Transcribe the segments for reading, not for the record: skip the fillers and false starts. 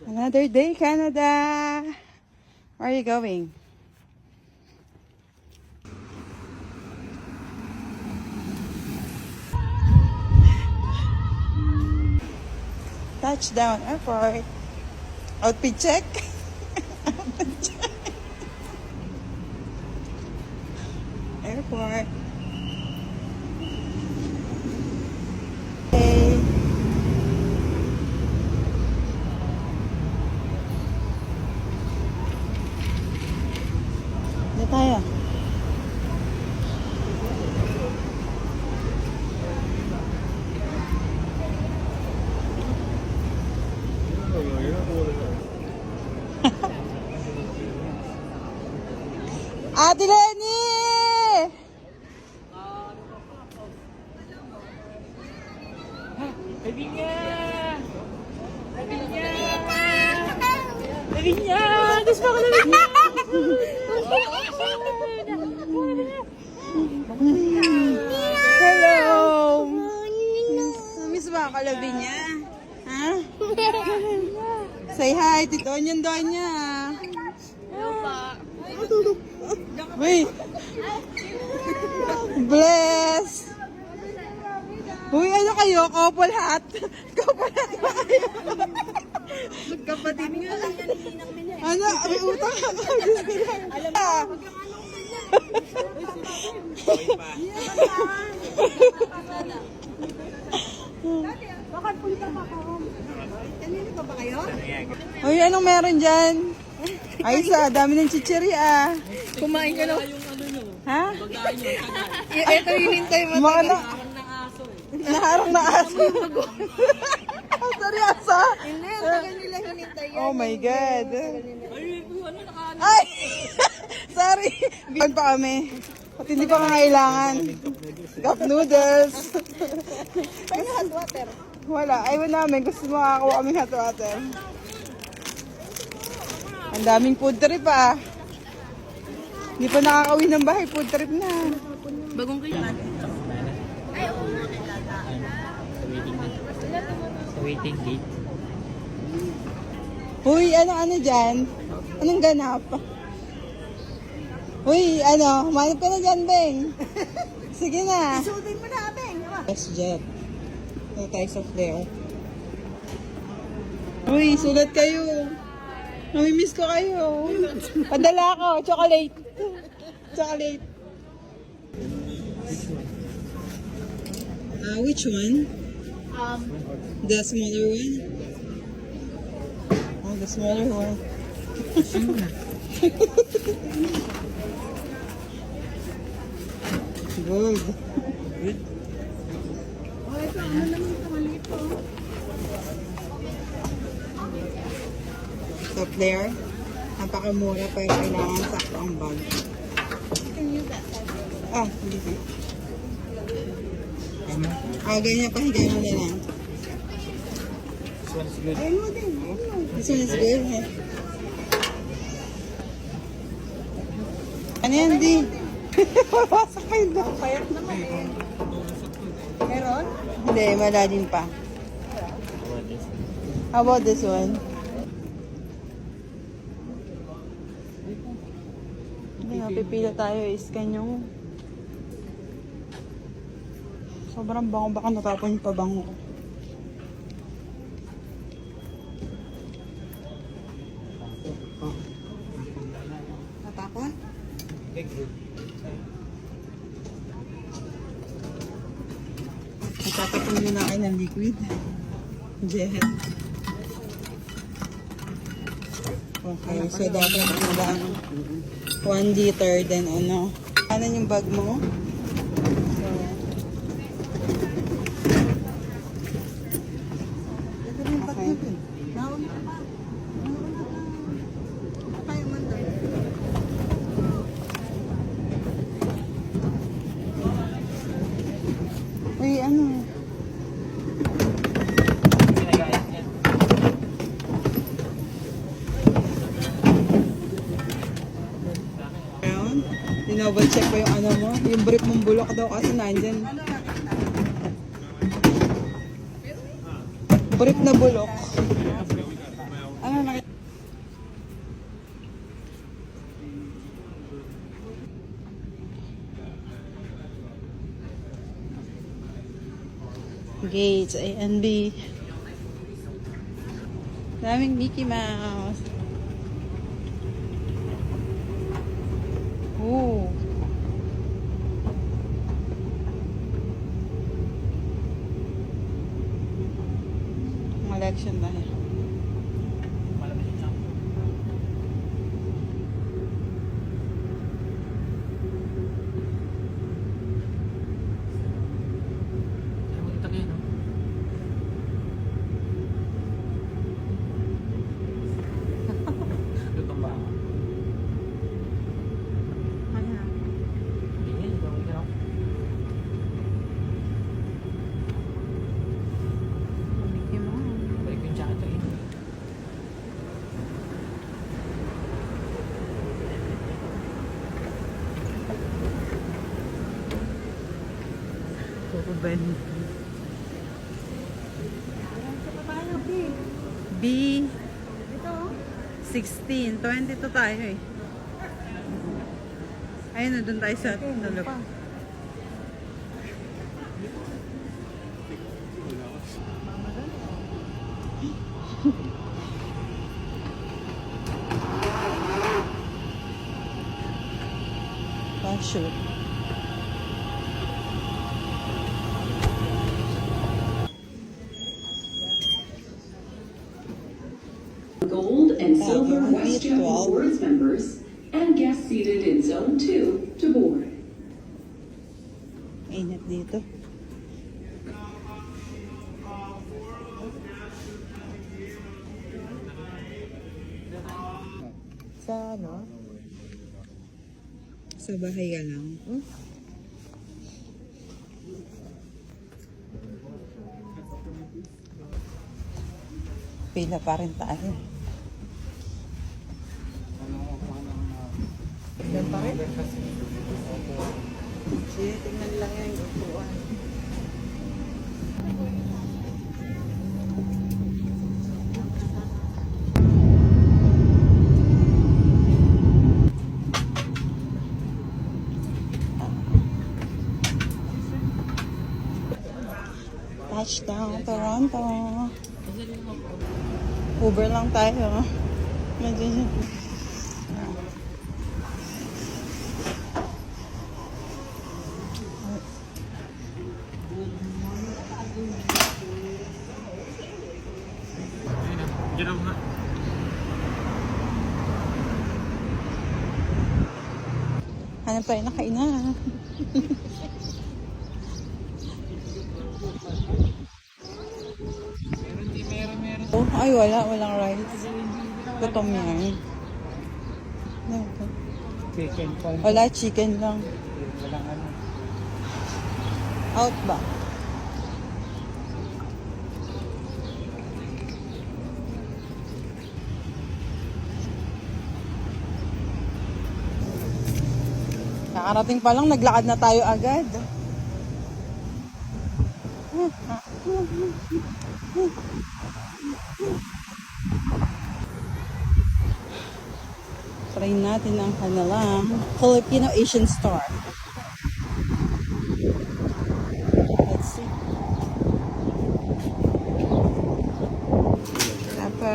Another day, Canada. Where are you going? Touchdown airport. Outfit check. Outfit check. Airport. Hey. Na tayo. Ate Lenny! Lavinia! Lavinia! Lavinia! Gusto ko Lavinia! Hello! Miss ba ako, Lavinia? Ha? Say hi, Tito Onion Donya. Hello pa. Wait. Bless. Uy, ano kayo? Couple hat? Couple hat ba kayo? Magkapatid nga. Ano? May utang ka. Alam mo. Bakit punta pa ako? Kanina pa ba kayo? Uy, anong meron dyan? Ay, sa dami ng chichiri ah. Kumain ka na. Ha? Ito hinintay mo. Mga naharang na aso. Seryoso? Hindi, tagal nila hinintay yan. Oh my God. Ay! Sorry. Bigyan pa kami. At hindi pa kailangan. Cup noodles. Paano hot water? Wala. Ayaw namin. Gusto makakuha kami hot water. Ang daming food trip ah. Hindi pa nakakawin ng bahay. Food trip na. Bagong kayo. Sa waiting gate. Uy, ano dyan? Anong ganap? Uy, humanap ka na dyan, Beng. Sige na. Sutin mo na, Beng. Yes, Jet. No types of there. Uy, sulat kayo. Namimiss ko kayo. Padala ko, chocolate. Chocolate. Which one? The smaller one? Oh, the smaller one. Good. Good. Oh, ito. Ano naman ito? Maliit po. So, Claire, napakamura pero kailangan sakto ang bag. You can use that. Ah, hindi ko. Ganyan pa, higay mo na lang. This one's good. Ayun mo din. This one is good, eh. Ano yan, di? Papasok kayo doon. Payat naman eh. Meron? Hindi, malalim pa. How about this one? Hindi, napipila tayo. Iscan yung... Sobrang bango. Baka natapon yung pabango ko. Natapon? Natatapon nyo na kayo ng liquid. Jet. Okay, so dapat ano lang 1 liter, then ano. Ano yung bag mo? So, okay. Nauna ka pa. Kaya man daw. Uy, ano? Double check pa yung ano mo. Yung brief mong bulok daw kasi nandyan. Brief na bulok. Gates, A and B. Daming Mickey Mouse. Oh. Election tayo. Mickey Mouse. Ben. B. Ito. 16. 22 tayo eh. Ayun na, doon tayo sa tulog. Passion. Gold and silver Beat WestJet 12. Rewards members and guests seated in Zone 2 to board. Init dito. Sa ano? Sa bahay ka lang. Pila pa rin tayo. Ilan pa rin? Sige, tingnan lang yung upuan. Touchdown, Toronto. Uber lang tayo. Medyo hanap tayo na kainan. Oh, ay, walang rice. Gutom yan. Chicken palm. Wala, chicken lang. Walang ano. Out ba? Nakarating pa lang, naglakad na tayo agad. Try natin ang kanilang Filipino Asian store. Let's see. Apa?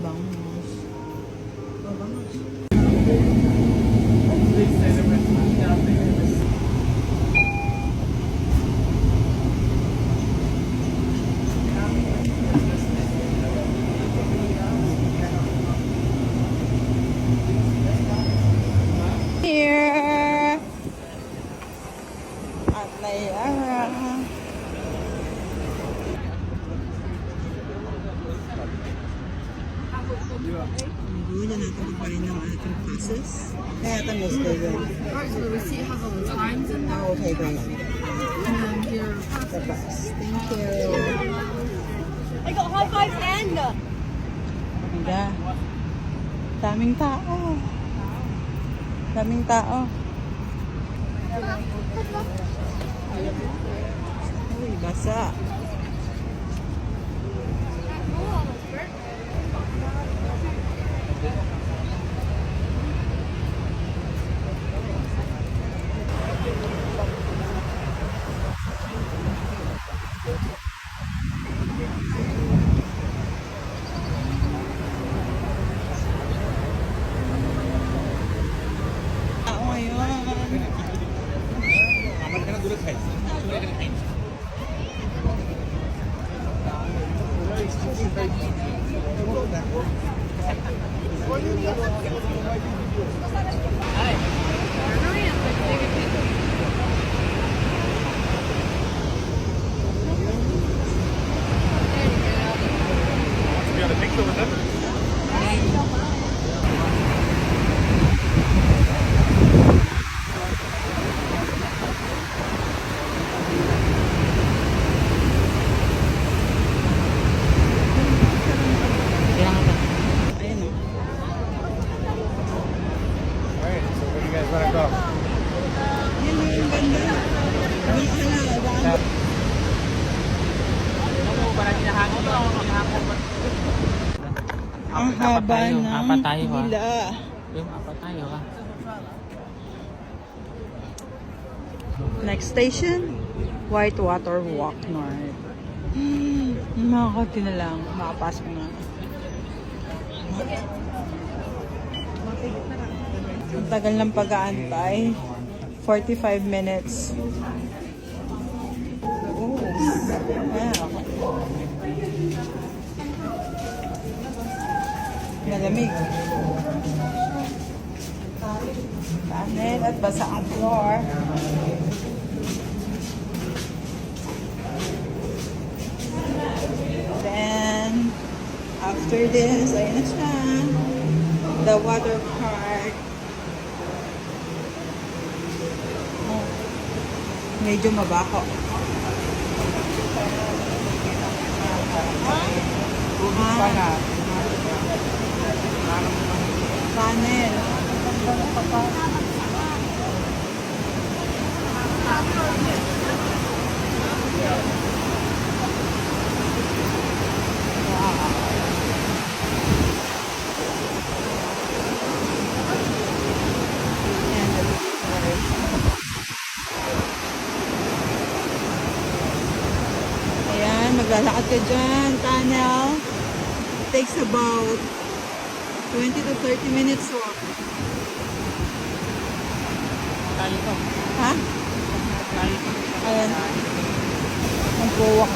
Bangus. Bangus. Here at Layara. Hindi na natin magparin ng ating passes. Kaya ito mas good. Alright, so the receipt has all the times in there. Oh, okay, great. And then your The best. Thank you. I got high five and Ganda. Daming tao. Daming tao. Uy, basa. haba ng Apat tayo, ha? hila. Yung apat tayo ha. Next station, Whitewater Walk North. Makakati na lang. Makapasok na. Ang tagal ng pag-aantay. 45 minutes. Oh. Wow. Malamig. Kanin at basa ang floor. Then, after this, ayun na siya. The water park. Oh, medyo mabaho. Sana. Kanin. Ayan, maglalakad ka dyan, tunnel. It takes about 20 to 30 minutes walk. Tayo to. Ha? Tayo to. Ayan. Mag-walk.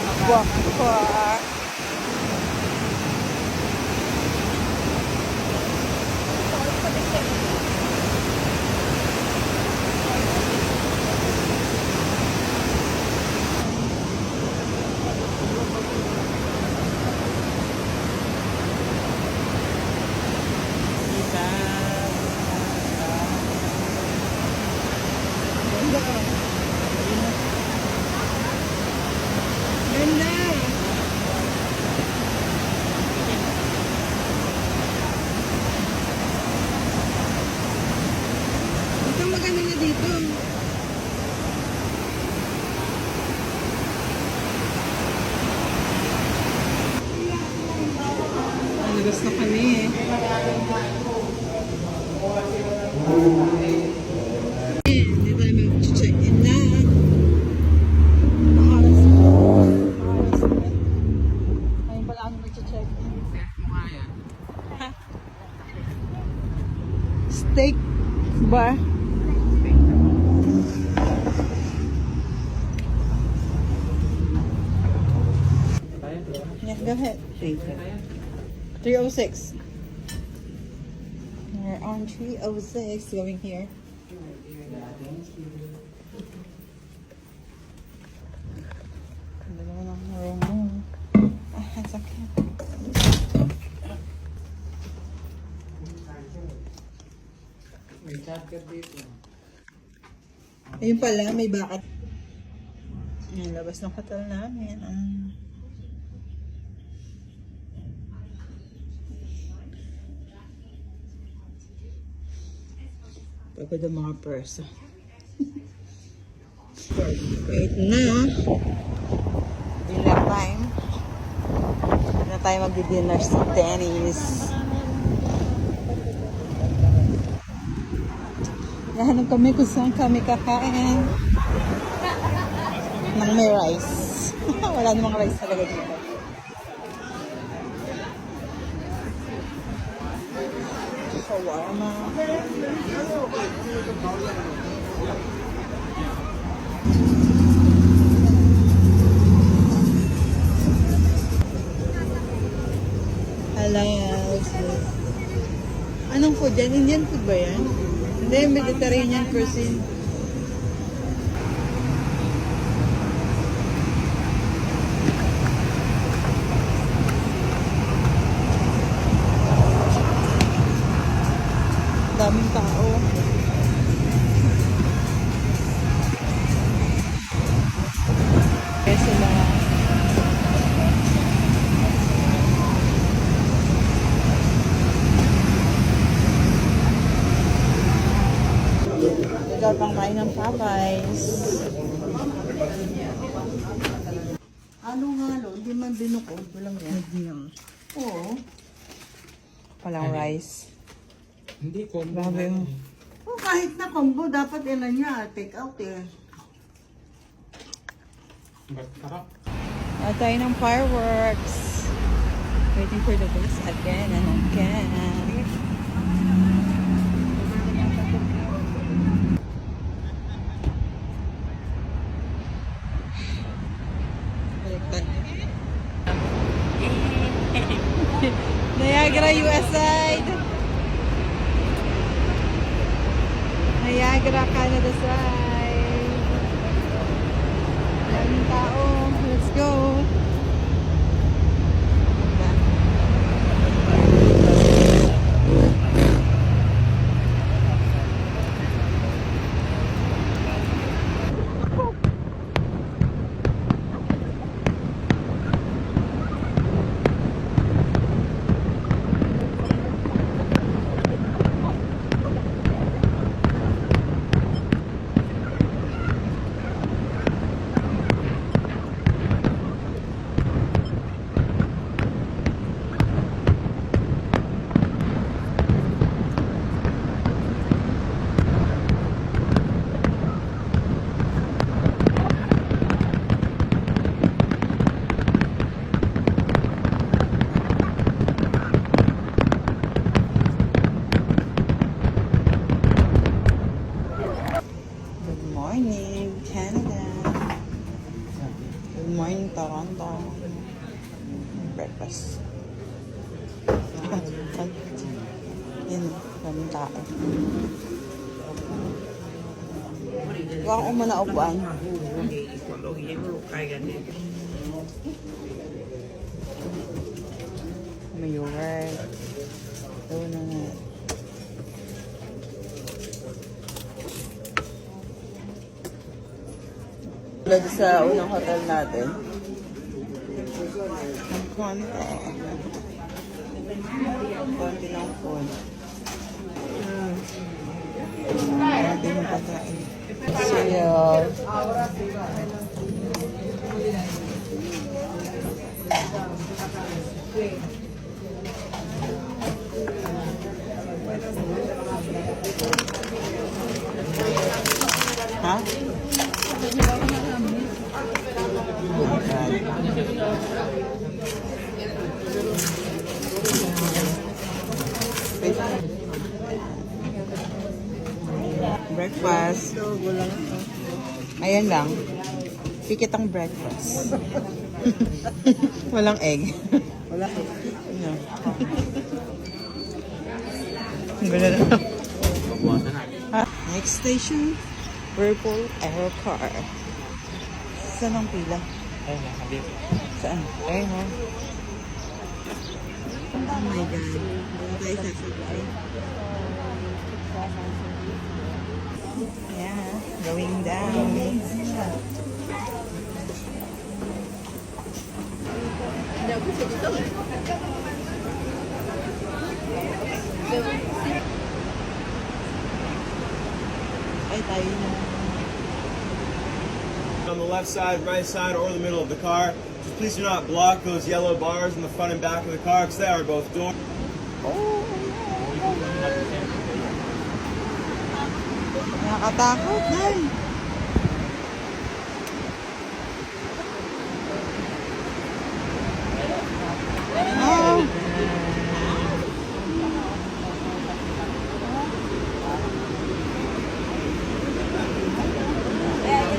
Ganda! Ito maganda na dito. Alabas na kami eh. Hindi tayo mag-check-in na. Nakaras na. Ayun pala ang mag-check-in. Ha? Steak bar. Yeah, go ahead. 306. We're on 306 going here. Ganda naman ang room mo. Ah, it's okay. May charger dito. Ayun pala, may bakat. Ayan, labas ng hotel namin. Pagod ang mga purse. Wait na. Dinner time. Hindi na tayo mag-dinner sa Denny's. Nahanap kami kung saan kami kakain. Nang may rice. Wala namang rice talaga dito. Shawarma. Halal. Anong food yan? Indian food ba yan? Hindi, Mediterranean cuisine. Daming tao. Kaya sila. Ikaw pang kain ng Popeyes. Halo-halo, hindi man binukod. Walang yan. Hindi naman. Oo. Walang rice. Hindi, combo Grabe na yun. yun eh. Oh, kahit na combo, dapat ilan niya, take out eh. Ba't sarap? At tayo ng fireworks. Waiting for the bus again and again. Baliktad. Niagara, US side. Niagara, Canada side. Daming tao. Let's go. Good morning, Canada. Good morning, Toronto. Breakfast. Yan, daming tao. Huwag ako muna upuan. May yogurt. Donut. Tulad sa unang hotel natin. Ang konti. Ang konti ng food. Konti ng pagkain. Cereal. Ha? Breakfast. Ayan lang. Pikit ang breakfast. Walang egg. Wala. No. Ganun na. Ah, next station, Purple Aero Car. Saan ang pila? Ayun na, dito. Saan? Ayun mo. Oh my God. Doon tayo sasabay. Yeah, going down. Ay, tayo na. On the left side, right side, or the middle of the car. Just please do not block those yellow bars in the front and back of the car because they are both doors. Oh, nakakatakot, Nay. Oh.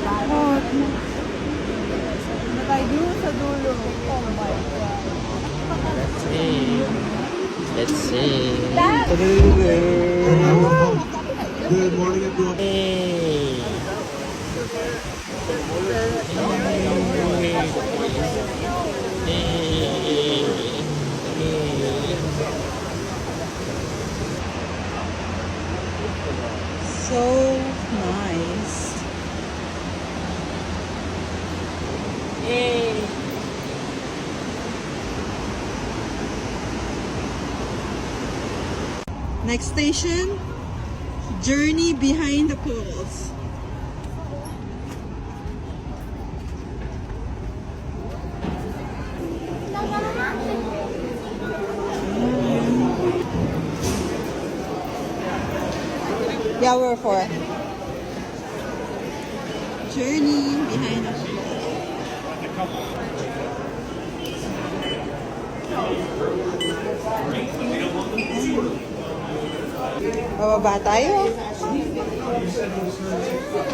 Takot. Natay doon sa dulo. Oh my God. Let's see. Good morning, everyone. Hey. So nice. Next station, Journey Behind the Poles. Yeah, we're four. Journey behind us. Bababa tayo.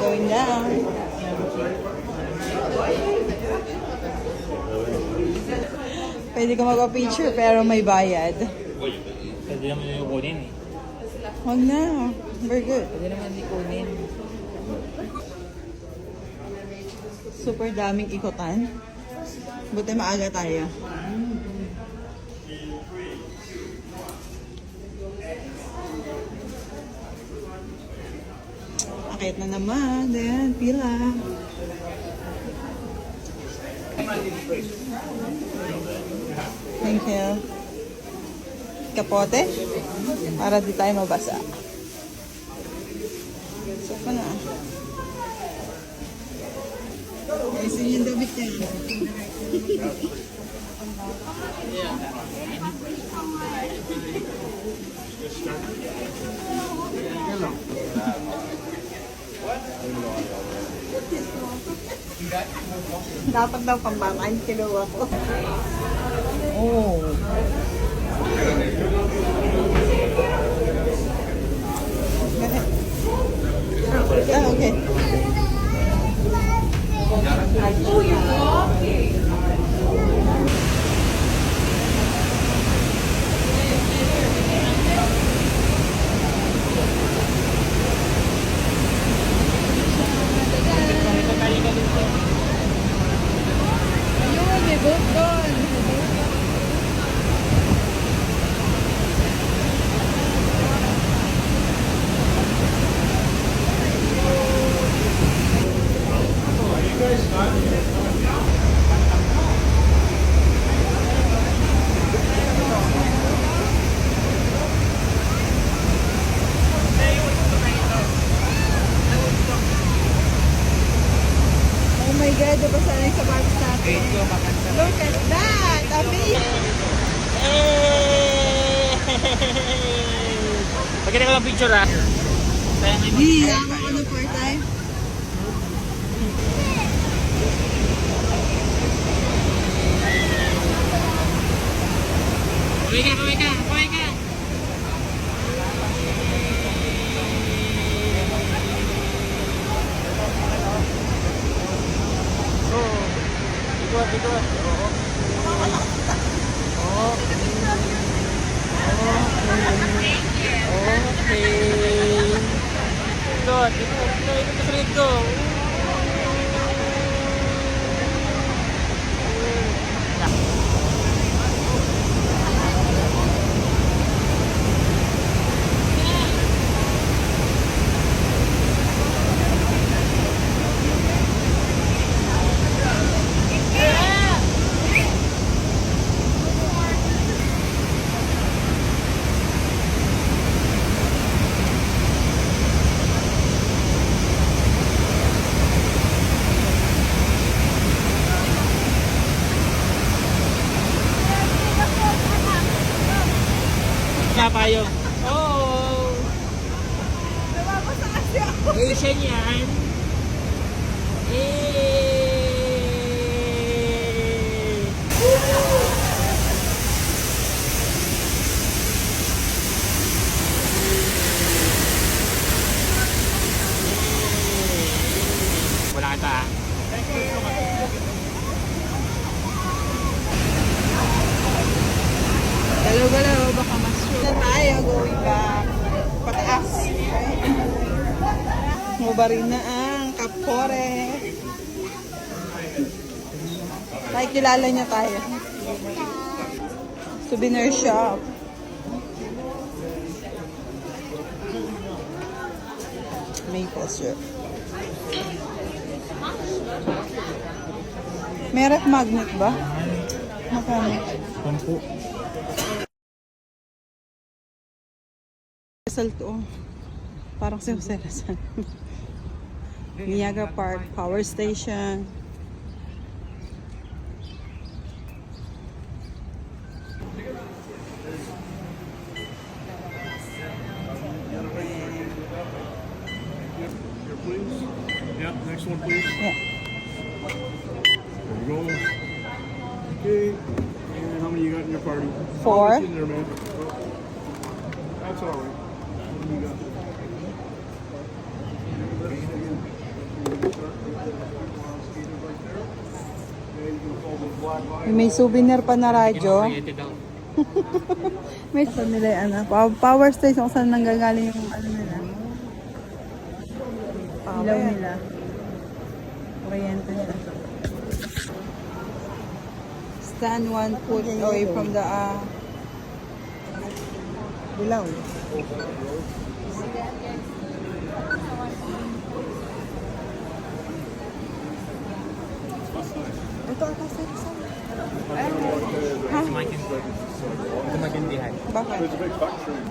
Going down. Pwede ka magpa-picture pero may bayad. Pwede naman yung kunin eh. Huwag na. We're good. Pwede naman di kunin. Super daming ikutan. Buti maaga tayo. Akit na naman. Ayan, pila. Thank you. Kapote? Para di tayo mabasa. So pa na. Ayusin yung damit niya. Dapat daw pambamaan kinuha ko. Oh. Ah, okay. Ayun, may boat doon. Oh my God, diba sana yung sapatos natin? Look at that! Amazing! Pagkita ko lang picture ah. Hindi, ako ko na for time. Kaway ka! Ikot. Okay. Ikot ko. Payo. Oh! Nababasa kasi ako. Asian yan. Wala kita ah. Galaw-galaw, baka mas-shoot na tayo going back. Pataas. Mubarin na ang Kapore. Tayo kilala niya tayo. Souvenir shop. Maple syrup. May ref magnet ba? Magkano? 10. Rizal to. Parang si Jose Rizal. Niagara Park Power Station. one, please. Yeah. There you go. Okay. And how many you got in your party? 4. In there, man. That's all right. What do you got? May souvenir pa na radyo. Created out. May saan nila yung ano, power station kung saan nanggagaling yung ano nila. Ilaw nila. Kuryente nila. Stand 1 foot away from the ilaw. Ito ata sa isa. Ito maintindihan. Bakit? There's a big factory.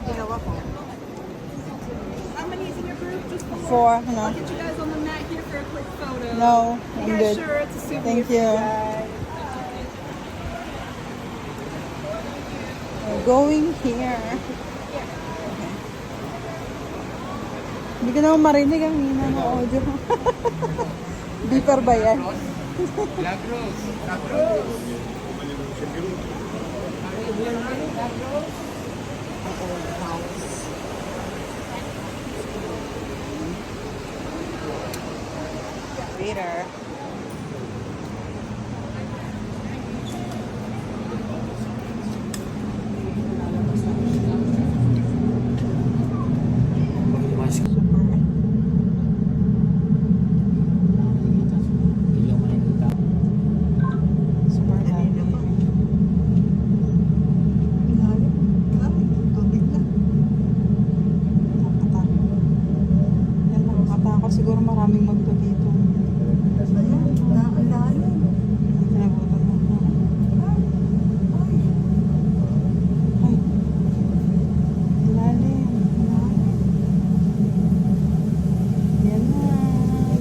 Dalawa ko. How many is in your group? Just 4, no? get you guys on the mat here for a quick photo. No, I'm Yeah, good. sure. It's a souvenir Thank for you. guys. We're going here. Hindi ko naman marinig ang hina ng audio. Beeper ba yan? Old house. Later. Super happy. Yan, nakakatakot. Siguro maraming magto dito. Ayan, nakakalalim. Pinabutan mo. Ay. Lalim. Yan na.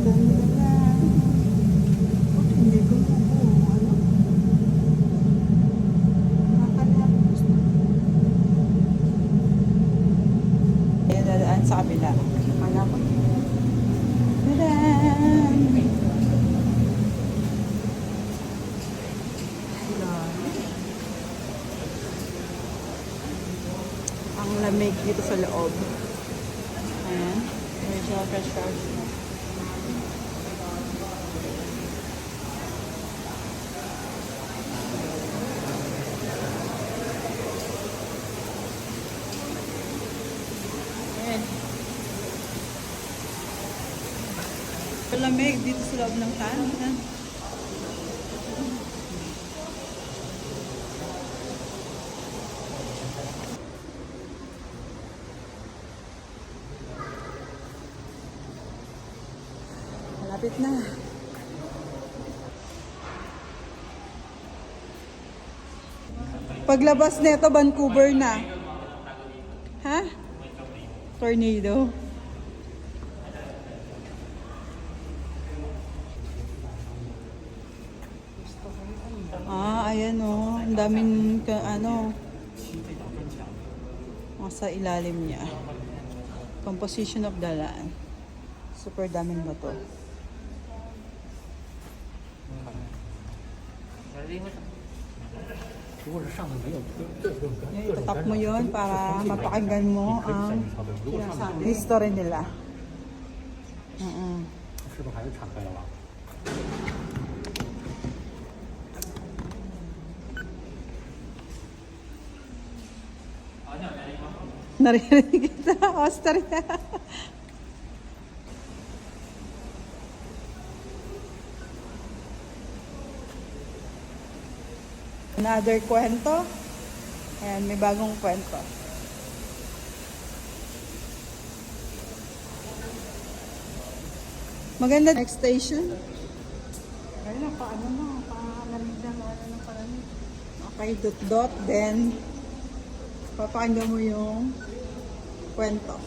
Dami na. Hindi ko ano? Nakakalapos na. Ayan, dadaan sa kabila. Wala ko. Tadaan! Ang lamig dito sa loob. Ayan. Original French fries. Ayan. Lamig dito sa loob ng tan. Ayan. Malapit na. Paglabas nito, Vancouver na. Ha? Tornado. Ayan o. Ang daming, sa ilalim niya. Composition of the land. Super daming bato. Itatap mo yon para mapakinggan mo ang history nila. Naririnig kita, Austria. Another kwento. Ayan, may bagong kwento. Maganda. Next station. Ayun, paano na? Palamig na ano ng palamig. Okay, dot-dot. Then, papakinggan mo yung kwento.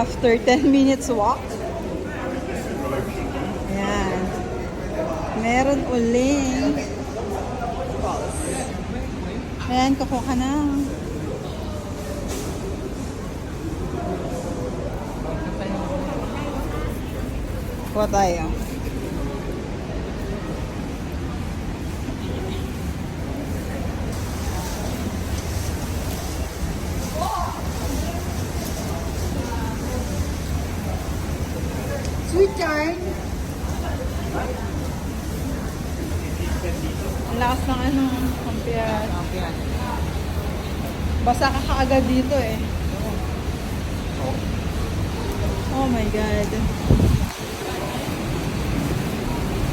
after 10 minutes walk. Ayan. Meron uling falls. Ayan, kukuha ka na. Kuha tayo. Sweet charm. Ang lakas ng ano, kampiyan. Basa ka kaagad dito eh. Oh my God.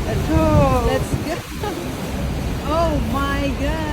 Let's go. Let's go. Oh my God.